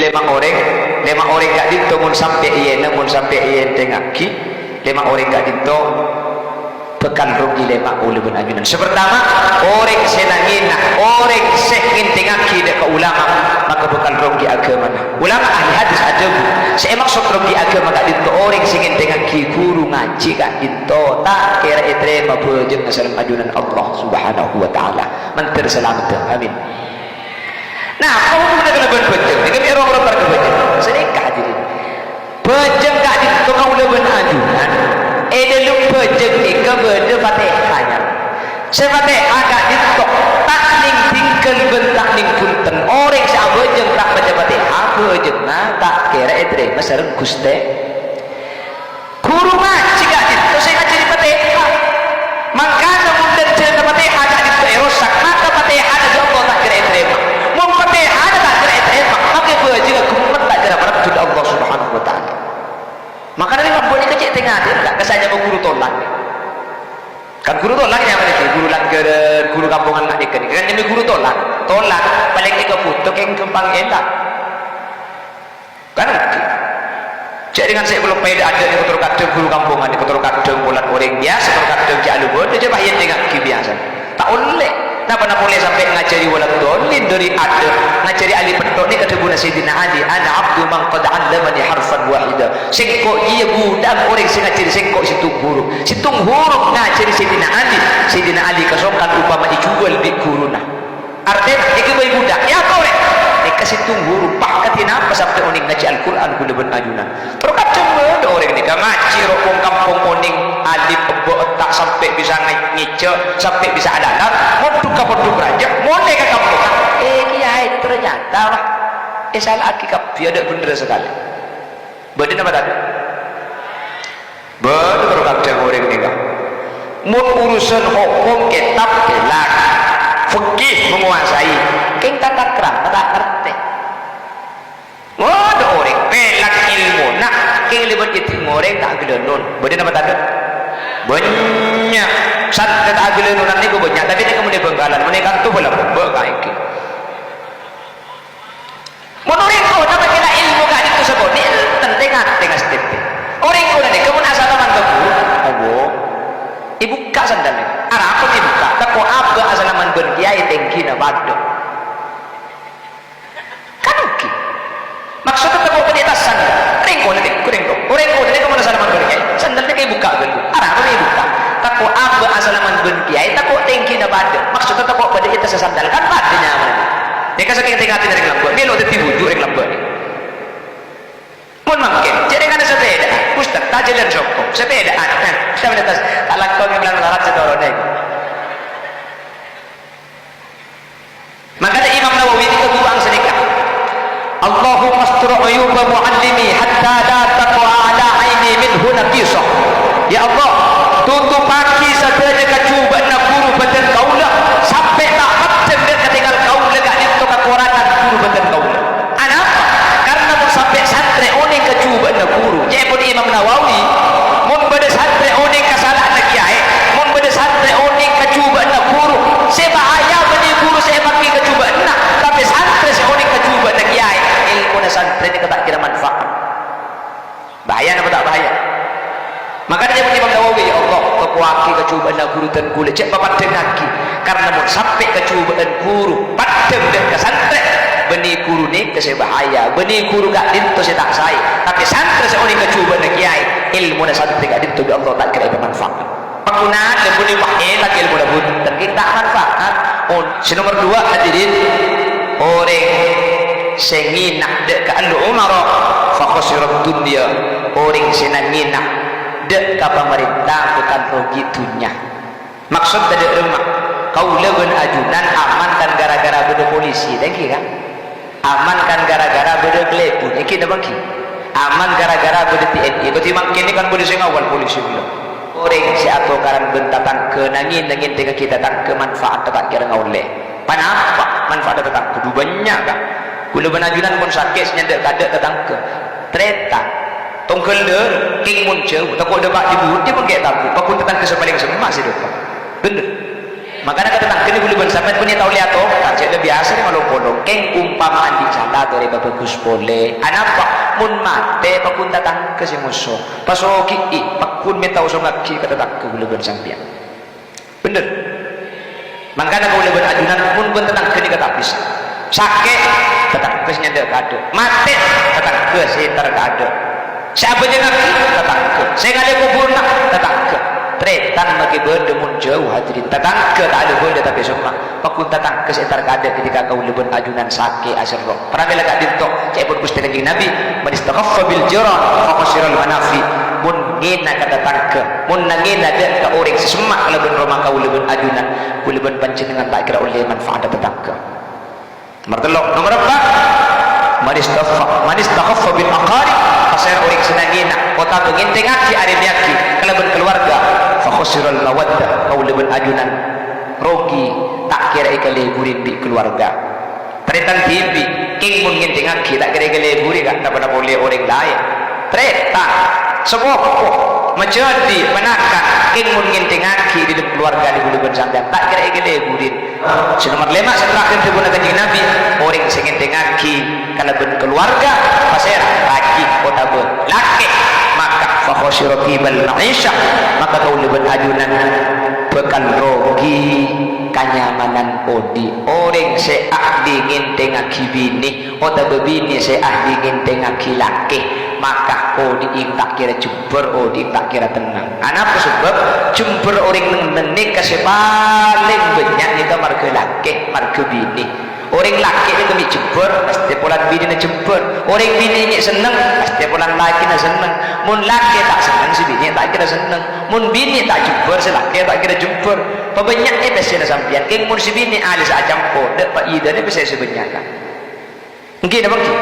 lima orang gak dito mun sampai iya tengaki lima orang gak dito bekal rugi lima ulun ajunan. Sepertama orang senangina orang sekin tengaki dek ulama maka bekal rugi agama. Ulama ahli hadis aja bu. Saya maksud rugi agama gak dito orang sekin tengaki guru ngaji gak dito tak kira terima bujud nasalam ajunan Allah Subhanahu wa taala. Mentir selamat. Amin. Nah, kamu kena berbejeng. Ini kan orang-orang berbejeng. Sedekah hadirin. Bejeng gak dito kau leben ajunan. Dalam bejeng ni kebenar Fatihahnya. Sefatihah gak dito tak ning tinggal bentak ning punten. Orang sak bejeng tak baca Fatihah bejeng nah tak kira terima sareng Gusti. Guru ngaji gak dito saya ngaji di Fatihah. Maka kemudian cerita Fatihah gak dito rusak. Maka Fatihah ada Allah tak kira terima. Allah Subhanahu wa taala. Maka dari mampu ni kecil tengah dia tak kesannya guru tolak. Kan guru tolaknya mana sih? Guru langgeren, guru kampungan nak diken. Kan demi guru tolak. Tolak paling tiga putuk yang kembang enak. Kan cek dengan saya belum payah ada di kotor kadang guru kampungan, di kotor kadang bulan orang biasa, kotor kadang jalubon dia coba yang tengah biasa. Tak oleh. Napa nak boleh sampai ngajari walad dolin dari ada ngajari ali petok ni kata guna Sayyidina Ali ana abdu man qad 'allamani harfan wahida sengko iya budak orang sing ngajari sengko situng huruf ngajari Sayyidina Ali kasongkan upama dijual di guruna artinya iki bayi budak ya kau rek dikasih huruf pak katina apa sampai oning ngaji Al-Qur'an guna ben ajunan terus kadang ada orang ni ngaji rokong kampung oning alif tak sampai bisa ngice sampai bisa adalah kapoduk raja mulai ke kampung kiai ternyata lah salah akikap dia ada bener sekali bener apa tadi bener kadang orang ni mun urusan hukum kitab belak fikih menguasai keng tata krama tak ngerti ada orang belak ilmu nak keng libat itu orang tak gedenon bener apa tadi banyak santet agile nunan niku banyak tapi nek kemudian bengkalan menikah tu bola bekai iki menurut kau dapat kira ilmu gak itu sebut ni tengah step orang kau ni kemun asal man ke guru oh ibu ka sandal ni ara apa ibu ka tak ko apa asal man ben kiai tengki na baddo kan oke maksudnya tak ko di atas sandal ring ko orang kau ni kemun asal man ben kiai sandal ni kay buka gelu ara apa ibu ka takut apa asalaman ben kiai takut tinggi na badan maksudnya takut pada kita sesandalkan badannya ni kan saking tingati dari lambat ni lo teti wujud yang lambat ni pun mungkin jadi kan sepeda ustaz tajalan sokong sepeda kita menetas alat kau yang bilang larat sedorong ni maka ada Imam Nawawi itu buang sedekah Allahumma astur uyuba muallimi hatta la taqwa ala aini minhu naqisah ya Allah tutup kaki sadaya kacuba nak guru badan kaulah sampai tak macam dia ketinggal kaulah gak itu kekurangan guru badan kaulah kenapa? Karena mau sampai santri oning kacuba nak guru jadi pun Imam Nawawi mau pada santri oning kasalah nak kiai mau pada santri oning kacuba nak guru sebahaya bani guru saya pakai kacuba nak tapi santri saya oning kacuba nak kiai ilmu santri ni tak kira manfaat bahaya apa tak bahaya maka dia Imam Nawawi ya Allah kekuaki kecubaan guru dan gula cek bapak dengaki karena mau sampai kecubaan guru padam dan kesantri benih guru ni kesih bahaya benih guru gak dinto saya tak say tapi santri saya orang kecubaan kiai ilmu dan santri gak dinto ya Allah tak kira bermanfaat penggunaan dan benih wahai lagi ilmu dan buntun dan kita manfaat nomor 2 hadirin orang senginah dek ke al-umar fakhasirat dunia orang senanginah dek ke pemerintah bukan rugi dunia maksud dari rumah kau leben ajunan amankan gara-gara beda polisi dengki kan amankan gara-gara beda kelebu dengki dah bangki aman gara-gara beda TNI berarti makin ini kan beda sengawal polisi bilang orang si atau karang bentatan ke nangin dengan kita tak ke manfaat tak kira ngoleh panapa manfaat tetap kudu banyak kan kula benajunan pun sakit nyendek kada tetang ke treta tongkel der king muncul takut debat di buut dia pun kayak takut pakut tetang ke sepaling semas itu bener makanya kata tang kini boleh sampai punya tahu lihat oh tak cek biasa ni malu polo keng umpamaan di sana dari bagus boleh anapa mun mate pakun datang ke si musuh pasoki pakun metau songaki kata tang ke boleh sampai bener makanya kau boleh ajunan pun pun tentang kini kata bisa sakit tetap kesnya ada kado mati tetap ke si terkado siapa je ngaki tetap ke saya ngali kubur nak tetap ke tretan bagi berdemun jauh hadirin tetap ke tak ada boleh tapi semua pakun tetap ke si terkado ketika kau lebih ajunan sakit asal roh pernah bila tak dintok cek pun gusti lagi nabi manistaghaffa bil jiran faqasiral manafi mun ngina kata tangke mun nangina dia ke orang sesemak kalau ben rumah kau lebih ajunan kau lebih panjenengan tak kira oleh manfaat tetangga nomor 3 nomor 4 manistaghaffa bil aqarib pasal orang senangina kota penginting aki arimiaki kalau ben keluarga fa khusirul mawaddah kau lebih ajunan rogi tak kira ikale burin di keluarga tretan TV king mun nginting aki tak kira ikale buri kan tak pernah boleh orang lain tretan semua menjadi menakan king mun nginting aki di dalam keluarga di bulu bersambian tak kira ikale burin nomor 5 setelah itu guna kanjeng Nabi orang sing nginting aki kalau ben keluarga pasir laki kota ber laki maka fa khosira fibal maisha maka kau lebih ajunan bekal rogi kenyamanan odi orang se ahli nginting aki bini otak bini se ahli nginting aki laki maka odi tak kira jumper odi tak kira tenang kenapa sebab jumper orang nenek kasih paling banyak itu marga laki marga bini orang laki itu kami jumper pasti pola bini na jumper orang bini ini seneng pasti pola laki na seneng mun laki tak seneng si bini tak kira seneng mun bini tak jumper si laki tak kira jumper pembanyaknya pasti na sampian keng mun si bini alis ajam po dek pak ida ni pasti sebenarnya mungkin apa mungkin